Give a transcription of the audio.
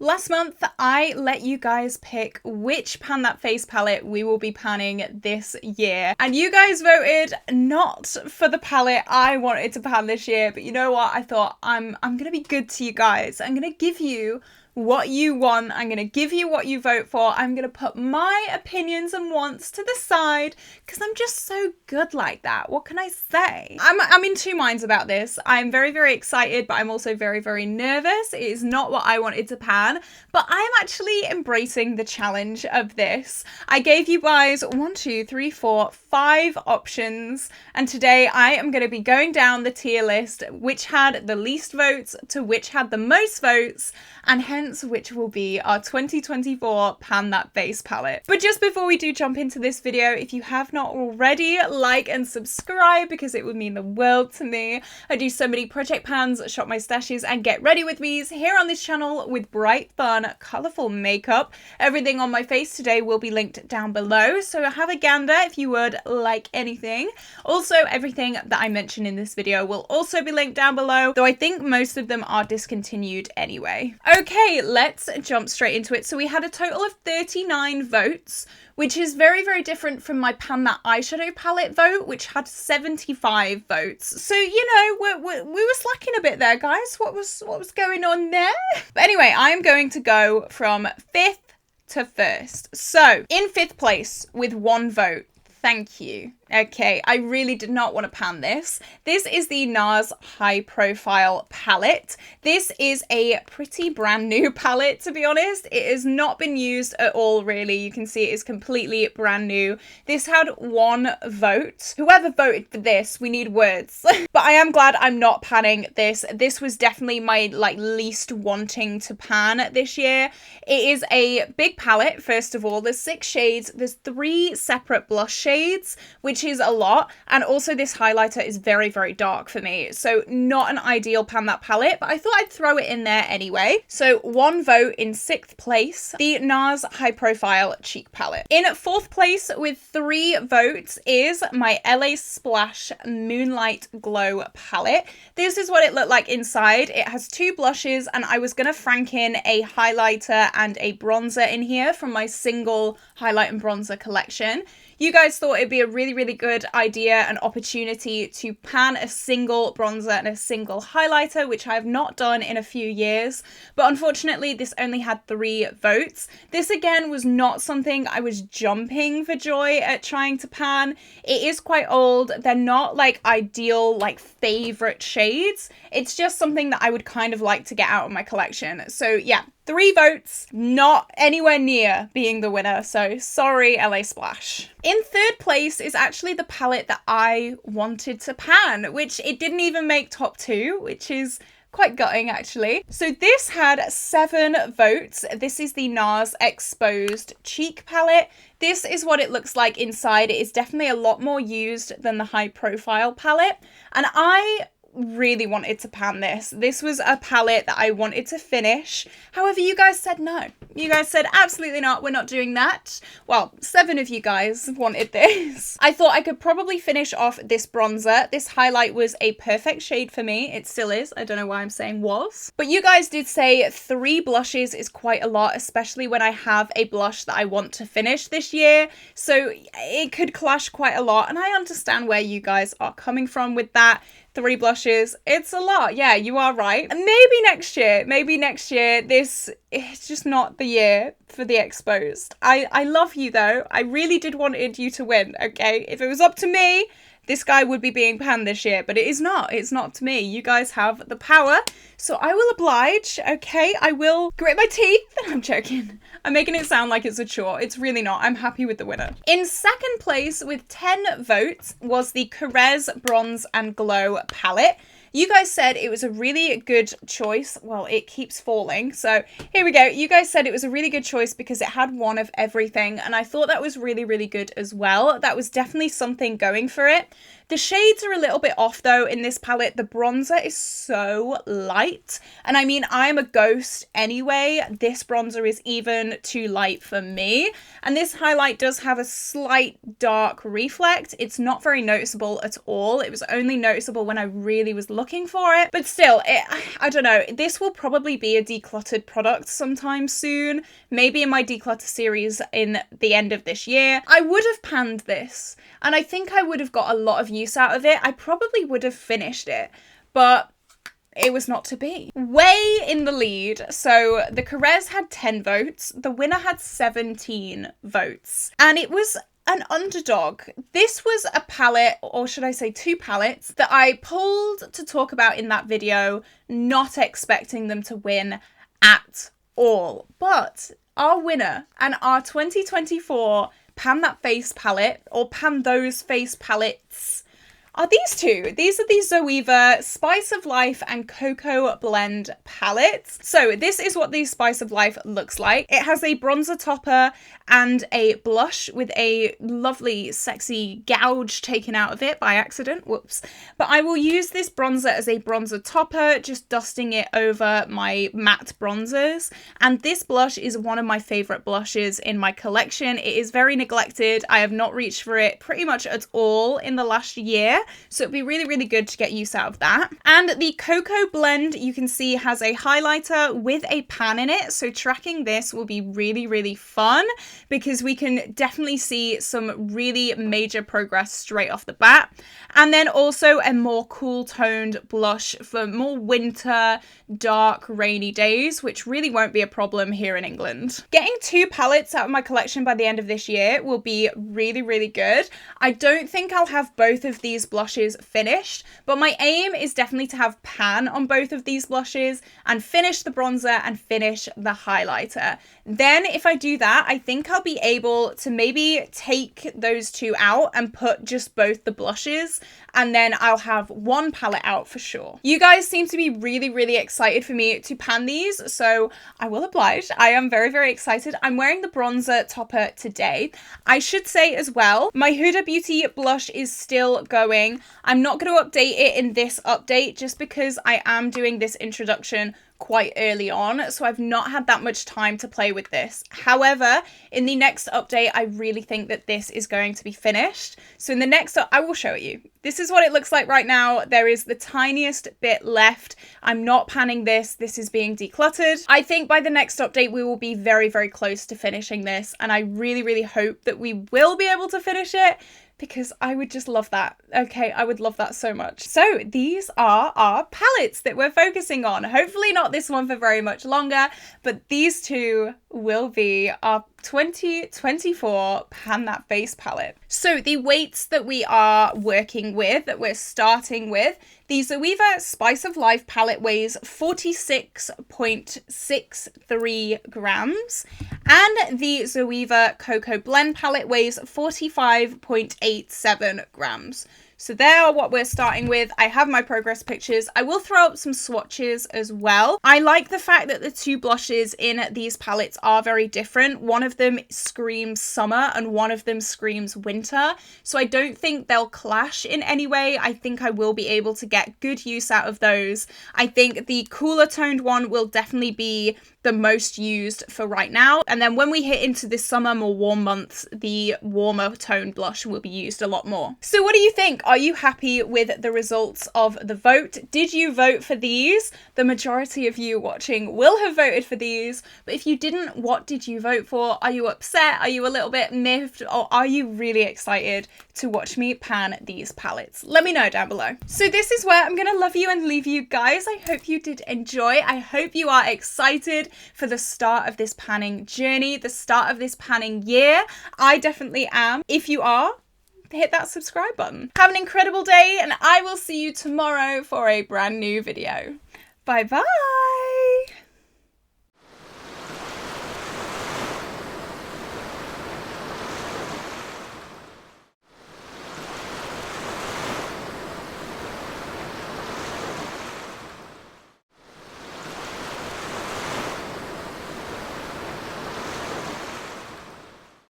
Last month, I let you guys pick which Pan That Face palette we will be panning this year. And you guys voted not for the palette I wanted to pan this year, but you know what? I thought I'm gonna be good to you guys. I'm gonna give you what you want. I'm gonna give you what you vote for. I'm gonna put my opinions and wants to the side because I'm just so good like that. What can I say? I'm in two minds about this. I'm very, very excited, but I'm also very, very nervous. It is not what I wanted to pan, but I'm actually embracing the challenge of this. I gave you guys 5 options, and today I am going to be going down the tier list, which had the least votes to which had the most votes, and hence which will be our 2024 Pan That Face palette. But just before we do jump into this video, if you have not already, like and subscribe because it would mean the world to me. I do so many project pans, shop my stashes, and get ready with me's here on this channel with bright, fun, colourful makeup. Everything on my face today will be linked down below, so have a gander if you would like anything. Also, everything that I mention in this video will also be linked down below, though I think most of them are discontinued anyway. Okay, let's jump straight into it. So we had a total of 39 votes, which is very, very different from my Pan That Eyeshadow palette vote, which had 75 votes. So, you know, we were slacking a bit there, guys. What was going on there? But anyway, I'm going to go from 5th to 1st. So, in 5th place with 1 vote. Thank you. Okay, I really did not want to pan this. This is the NARS High Profile palette. This is a pretty brand new palette, to be honest. It has not been used at all, really. You can see it is completely brand new. This had 1 vote. Whoever voted for this, we need words. But I am glad I'm not panning this. This was definitely my least wanting to pan this year. It is a big palette, first of all. There's 6 shades. There's 3 separate blush shades, which is a lot, and also this highlighter is very, very dark for me, so not an ideal Pan That palette, but I thought I'd throw it in there anyway. So 1 vote in 6th place, the NARS High Profile Cheek Palette. In 4th place with 3 votes is my LA Splash Moonlight Glow Palette. This is what it looked like inside. It has 2 blushes, and I was gonna Franken a highlighter and a bronzer in here from my single highlight and bronzer collection. You guys thought it'd be a really, really good idea and opportunity to pan a single bronzer and a single highlighter, which I have not done in a few years. But unfortunately, this only had 3 votes. This again was not something I was jumping for joy at trying to pan. It is quite old. They're not ideal, favorite shades. It's just something that I would kind of like to get out of my collection. So yeah, 3 votes, not anywhere near being the winner, so sorry LA Splash. In 3rd place is actually the palette that I wanted to pan, which it didn't even make top 2, which is quite gutting actually. So this had 7 votes. This is the NARS Exposed Cheek Palette. This is what it looks like inside. It is definitely a lot more used than the High Profile palette, and I really wanted to pan this. This was a palette that I wanted to finish. However, you guys said no. You guys said absolutely not, we're not doing that. Well, 7 of you guys wanted this. I thought I could probably finish off this bronzer. This highlight was a perfect shade for me. It still is. I don't know why I'm saying was. But you guys did say 3 blushes is quite a lot, especially when I have a blush that I want to finish this year. So it could clash quite a lot, and I understand where you guys are coming from with that. 3 blushes, it's a lot. Yeah, you are right. And maybe next year, this is just not the year for the Exposed. I love you though. I really did wanted you to win, okay? If it was up to me, this guy would be being panned this year, but it is not. It's not up to me. You guys have the power, so I will oblige, okay? I will grit my teeth. I'm joking. I'm making it sound like it's a chore. It's really not. I'm happy with the winner. In 2nd place with 10 votes was the Carz Bronze and Glow palette. You guys said it was a really good choice. Well, it keeps falling. So here we go. You guys said it was a really good choice because it had 1 of everything. And I thought that was really, really good as well. That was definitely something going for it. The shades are a little bit off though in this palette. The bronzer is so light. And I mean, I'm a ghost anyway. This bronzer is even too light for me. And this highlight does have a slight dark reflect. It's not very noticeable at all. It was only noticeable when I really was looking for it. But still, I don't know. This will probably be a decluttered product sometime soon. Maybe in my declutter series in the end of this year. I would have panned this, and I think I would have got a lot of use out of it. I probably would have finished it, but it was not to be. Way in the lead. So the Carz had 10 votes. The winner had 17 votes. And it was an underdog. This was a palette, or should I say 2 palettes, that I pulled to talk about in that video, not expecting them to win at all. But our winner and our 2024 Pan That Face palette, or Pan Those Face palettes, are these two. These are the Zoeva Spice of Life and Cocoa Blend palettes. So this is what the Spice of Life looks like. It has a bronzer topper and a blush with a lovely sexy gouge taken out of it by accident. Whoops. But I will use this bronzer as a bronzer topper, just dusting it over my matte bronzers. And this blush is one of my favorite blushes in my collection. It is very neglected. I have not reached for it pretty much at all in the last year. So it'd be really, really good to get use out of that. And the Cocoa Blend, you can see, has a highlighter with a pan in it. So tracking this will be really, really fun because we can definitely see some really major progress straight off the bat. And then also a more cool toned blush for more winter, dark, rainy days, which really won't be a problem here in England. Getting 2 palettes out of my collection by the end of this year will be really, really good. I don't think I'll have both of these blushes finished, but my aim is definitely to have pan on both of these blushes and finish the bronzer and finish the highlighter. Then if I do that, I think I'll be able to maybe take those 2 out and put just both the blushes, and then I'll have 1 palette out for sure. You guys seem to be really, really excited for me to pan these, so I will oblige. I am very, very excited. I'm wearing the bronzer topper today. I should say as well, my Huda Beauty blush is still going. I'm not going to update it in this update just because I am doing this introduction quite early on, so I've not had that much time to play with this. However, in the next update, I really think that this is going to be finished. So in the next, I will show you. This is what it looks like right now. There is the tiniest bit left. I'm not panning this. This is being decluttered. I think by the next update, we will be very, very close to finishing this, and I really, really hope that we will be able to finish it, because I would just love that. Okay, I would love that so much. So these are our palettes that we're focusing on. Hopefully not this one for very much longer, but these 2 will be our 2024 Pan That Face palette. So the weights that we are working with, that we're starting with, the Zoeva Spice of Life palette weighs 46.63 grams, and the Zoeva Cocoa Blend palette weighs 45.87 grams. So there are what we're starting with. I have my progress pictures. I will throw up some swatches as well. I like the fact that the 2 blushes in these palettes are very different. One of them screams summer and one of them screams winter. So I don't think they'll clash in any way. I think I will be able to get good use out of those. I think the cooler toned one will definitely be the most used for right now. And then when we hit into the summer, more warm months, the warmer tone blush will be used a lot more. So what do you think? Are you happy with the results of the vote? Did you vote for these? The majority of you watching will have voted for these, but if you didn't, what did you vote for? Are you upset? Are you a little bit miffed? Or are you really excited to watch me pan these palettes? Let me know down below. So this is where I'm gonna love you and leave you guys. I hope you did enjoy. I hope you are excited for the start of this panning journey, the start of this panning year. I definitely am. If you are, hit that subscribe button. Have an incredible day, and I will see you tomorrow for a brand new video. Bye bye.